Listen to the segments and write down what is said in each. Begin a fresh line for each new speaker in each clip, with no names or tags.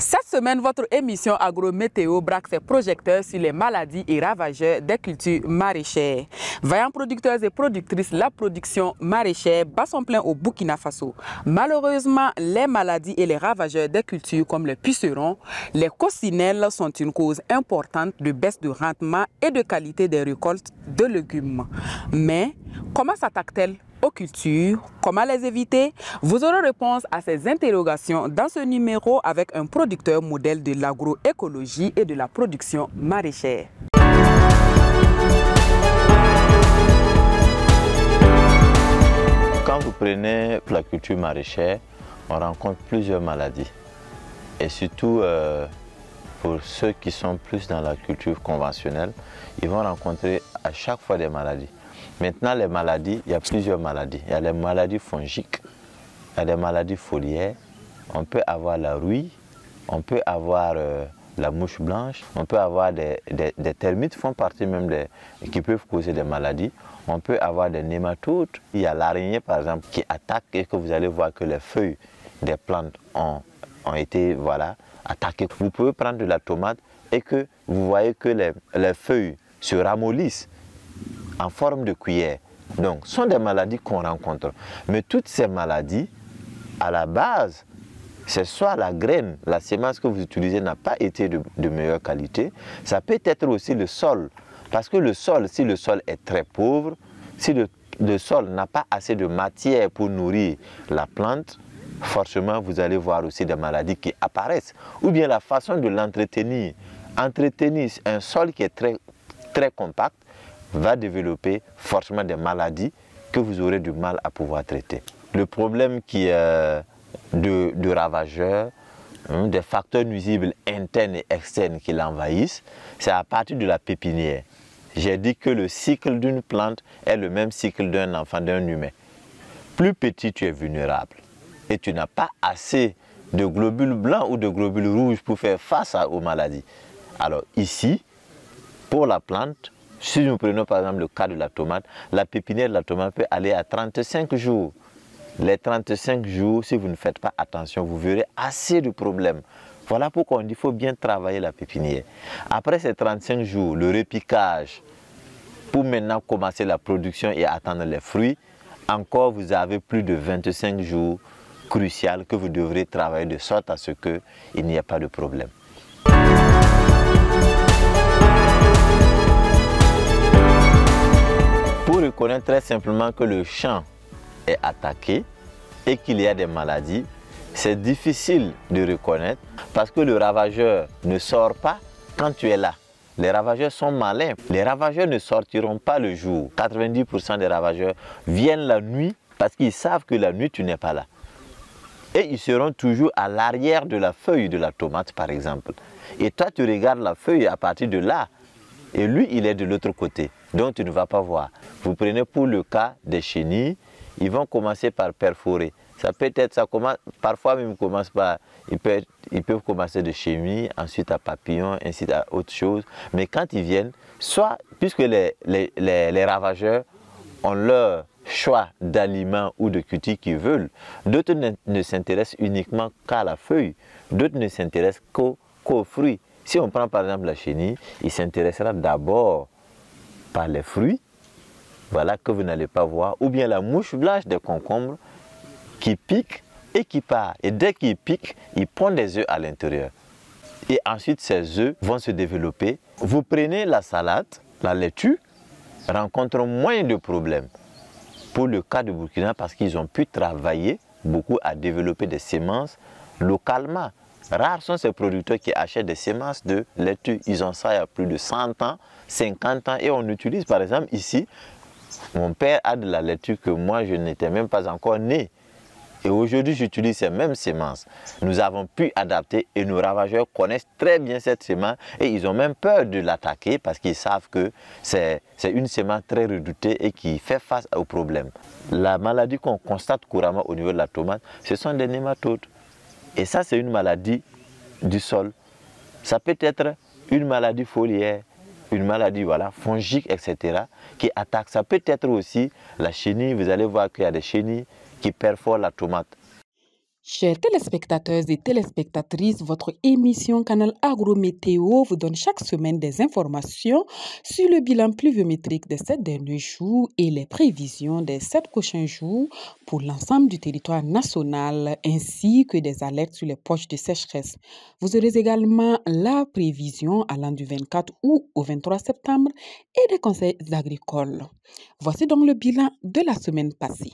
Cette semaine, votre émission Agro-Météo braque ses projecteurs sur les maladies et ravageurs des cultures maraîchères. Vaillants producteurs et productrices, la production maraîchère bat son plein au Burkina Faso. Malheureusement, les maladies et les ravageurs des cultures comme les pucerons, les coccinelles sont une cause importante de baisse de rendement et de qualité des récoltes de légumes. Mais comment s'attaquent-elles aux cultures? Comment les éviter? Vous aurez réponse à ces interrogations dans ce numéro avec un producteur modèle de l'agroécologie et de la production maraîchère.
Quand vous prenez la culture maraîchère, on rencontre plusieurs maladies. Et surtout, pour ceux qui sont plus dans la culture conventionnelle, ils vont rencontrer à chaque fois des maladies. Maintenant, les maladies, il y a plusieurs maladies. Il y a les maladies fongiques, il y a des maladies foliaires, on peut avoir la rouille, on peut avoir la mouche blanche, on peut avoir des termites font partie même qui peuvent causer des maladies. On peut avoir des nématodes. Il y a l'araignée par exemple qui attaque et que vous allez voir que les feuilles des plantes ont été attaquées. Vous pouvez prendre de la tomate et que vous voyez que les feuilles se ramollissent en forme de cuillère. Donc, ce sont des maladies qu'on rencontre. Mais toutes ces maladies, à la base, c'est soit la graine, la semence que vous utilisez n'a pas été de meilleure qualité. Ça peut être aussi le sol. Parce que le sol, si le sol est très pauvre, si le sol n'a pas assez de matière pour nourrir la plante, forcément, vous allez voir aussi des maladies qui apparaissent. Ou bien la façon de l'entretenir. Entretenir un sol qui est très compact, va développer forcément des maladies que vous aurez du mal à pouvoir traiter. Le problème qui est de ravageurs, des facteurs nuisibles internes et externes qui l'envahissent, c'est à partir de la pépinière. J'ai dit que le cycle d'une plante est le même cycle d'un enfant, d'un humain. Plus petit tu es vulnérable et tu n'as pas assez de globules blancs ou de globules rouges pour faire face aux maladies. Alors ici, pour la plante, si nous prenons par exemple le cas de la tomate, la pépinière de la tomate peut aller à 35 jours. Les 35 jours, si vous ne faites pas attention, vous verrez assez de problèmes. Voilà pourquoi on dit qu'il faut bien travailler la pépinière. Après ces 35 jours, le repiquage, pour maintenant commencer la production et attendre les fruits, encore vous avez plus de 25 jours cruciaux que vous devrez travailler de sorte à ce qu'il n'y ait pas de problème. Pour reconnaître très simplement que le champ est attaqué et qu'il y a des maladies, c'est difficile de reconnaître parce que le ravageur ne sort pas quand tu es là. Les ravageurs sont malins. Les ravageurs ne sortiront pas le jour. 90% des ravageurs viennent la nuit parce qu'ils savent que la nuit tu n'es pas là. Et ils seront toujours à l'arrière de la feuille de la tomate par exemple. Et toi tu regardes la feuille à partir de là. Et lui, il est de l'autre côté, donc tu ne vas pas voir. Vous prenez pour le cas des chenilles, ils vont commencer par perforer. Ça peut être, parfois même ils peuvent commencer de chenilles, ensuite à papillons, ensuite à autre chose. Mais quand ils viennent, soit, puisque les ravageurs ont leur choix d'aliments ou de cultures qu'ils veulent, d'autres ne s'intéressent uniquement qu'à la feuille, d'autres ne s'intéressent qu'aux fruits. Si on prend par exemple la chenille, il s'intéressera d'abord par les fruits, voilà que vous n'allez pas voir, ou bien la mouche blanche des concombres qui pique et qui part. Et dès qu'il pique, il pond des œufs à l'intérieur. Et ensuite, ces œufs vont se développer. Vous prenez la salade, la laitue, rencontre moins de problèmes. Pour le cas de Burkina, parce qu'ils ont pu travailler beaucoup à développer des semences localement. Rares sont ces producteurs qui achètent des semences de laitue. Ils ont ça il y a plus de 100 ans, 50 ans. Et on utilise par exemple ici, mon père a de la laitue que moi je n'étais même pas encore né. Et aujourd'hui j'utilise ces mêmes semences. Nous avons pu adapter et nos ravageurs connaissent très bien cette semence. Et ils ont même peur de l'attaquer parce qu'ils savent que c'est une semence très redoutée et qui fait face aux problèmes. La maladie qu'on constate couramment au niveau de la tomate, ce sont des nématodes. Et ça, c'est une maladie du sol. Ça peut être une maladie foliaire, une maladie fongique, etc. qui attaque. Ça peut être aussi la chenille. Vous allez voir qu'il y a des chenilles qui perforent la tomate.
Chers téléspectateurs et téléspectatrices, votre émission Canal Agro-Météo vous donne chaque semaine des informations sur le bilan pluviométrique des 7 derniers jours et les prévisions des 7 prochains jours pour l'ensemble du territoire national, ainsi que des alertes sur les poches de sécheresse. Vous aurez également la prévision allant du 24 août au 23 septembre et des conseils agricoles. Voici donc le bilan de la semaine passée.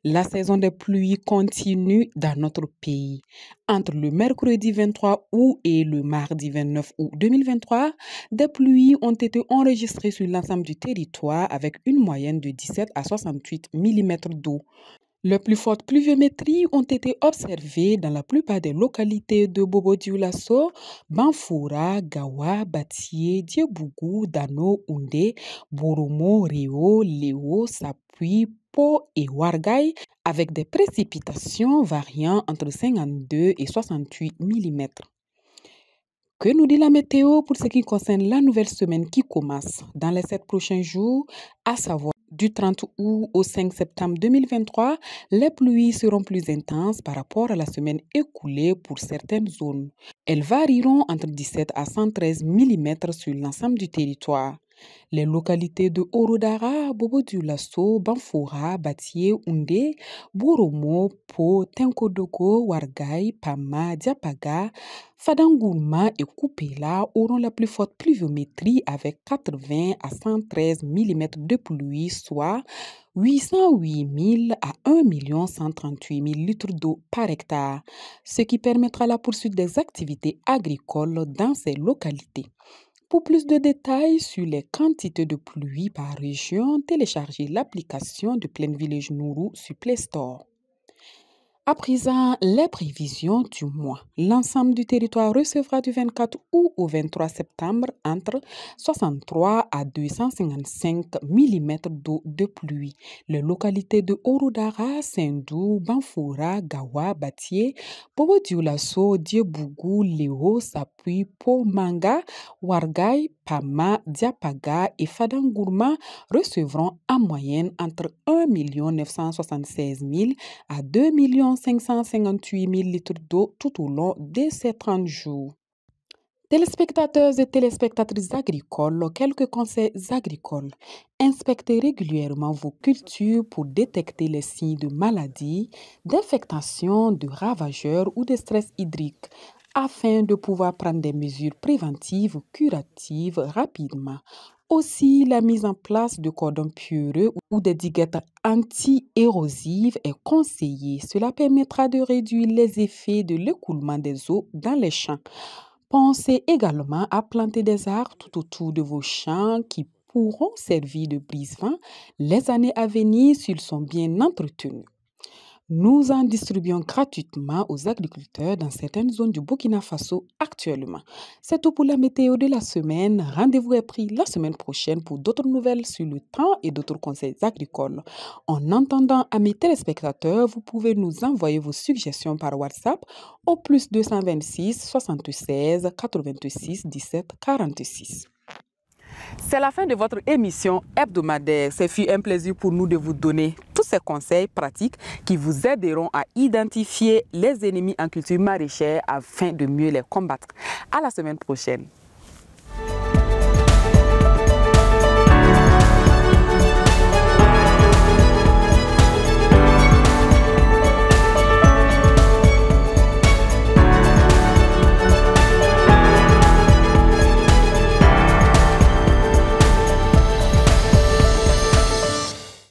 La saison des pluies continue dans notre pays. Entre le mercredi 23 août et le mardi 29 août 2023, des pluies ont été enregistrées sur l'ensemble du territoire avec une moyenne de 17 à 68 mm d'eau. Les plus fortes pluviométries ont été observées dans la plupart des localités de Bobo-Dioulasso, Banfoura, Gawa, Batie, Diebougou, Dano, Oundé, Boromo, Réo, Léo, Sapui, Po et Wargaï, avec des précipitations variant entre 52 et 68 mm. Que nous dit la météo pour ce qui concerne la nouvelle semaine qui commence dans les 7 prochains jours, à savoir du 30 août au 5 septembre 2023, les pluies seront plus intenses par rapport à la semaine écoulée pour certaines zones. Elles varieront entre 17 à 113 mm sur l'ensemble du territoire. Les localités de Orodara, Bobo-Dioulasso, Banfoura, Batie, Oundé, Boromo, Po, Tenkodogo, Wargaï, Pama, Diapaga, Fadangourma et Koupela auront la plus forte pluviométrie avec 80 à 113 mm de pluie, soit 808 000 à 1 138 000 litres d'eau par hectare, ce qui permettra la poursuite des activités agricoles dans ces localités. Pour plus de détails sur les quantités de pluie par région, téléchargez l'application de Plaine Village Nourou sur Play Store. À présent, les prévisions du mois. L'ensemble du territoire recevra du 24 août au 23 septembre entre 63 à 255 mm d'eau de pluie. Les localités de Orodara, Sendou, Banfoura, Gawa, Batie, Bobo-Dioulasso, Diebougou, Léo, Sapui, Po, Manga, Wargaï, Pama, Diapaga et Fadangourma recevront en moyenne entre 1 976 000 à 2 558 000 litres d'eau tout au long de ces 30 jours. Téléspectateurs et téléspectatrices agricoles, quelques conseils agricoles. Inspectez régulièrement vos cultures pour détecter les signes de maladie, d'infectation, de ravageurs ou de stress hydrique, afin de pouvoir prendre des mesures préventives ou curatives rapidement. Aussi, la mise en place de cordons pierreux ou des diguettes anti-érosives est conseillée. Cela permettra de réduire les effets de l'écoulement des eaux dans les champs. Pensez également à planter des arbres tout autour de vos champs qui pourront servir de brise-vent les années à venir s'ils sont bien entretenus. Nous en distribuons gratuitement aux agriculteurs dans certaines zones du Burkina Faso actuellement. C'est tout pour la météo de la semaine. Rendez-vous est pris la semaine prochaine pour d'autres nouvelles sur le temps et d'autres conseils agricoles. En attendant, amis téléspectateurs, vous pouvez nous envoyer vos suggestions par WhatsApp au +226 76 86 17 46. C'est la fin de votre émission hebdomadaire. Ce fut un plaisir pour nous de vous donner tous ces conseils pratiques qui vous aideront à identifier les ennemis en culture maraîchère afin de mieux les combattre. À la semaine prochaine.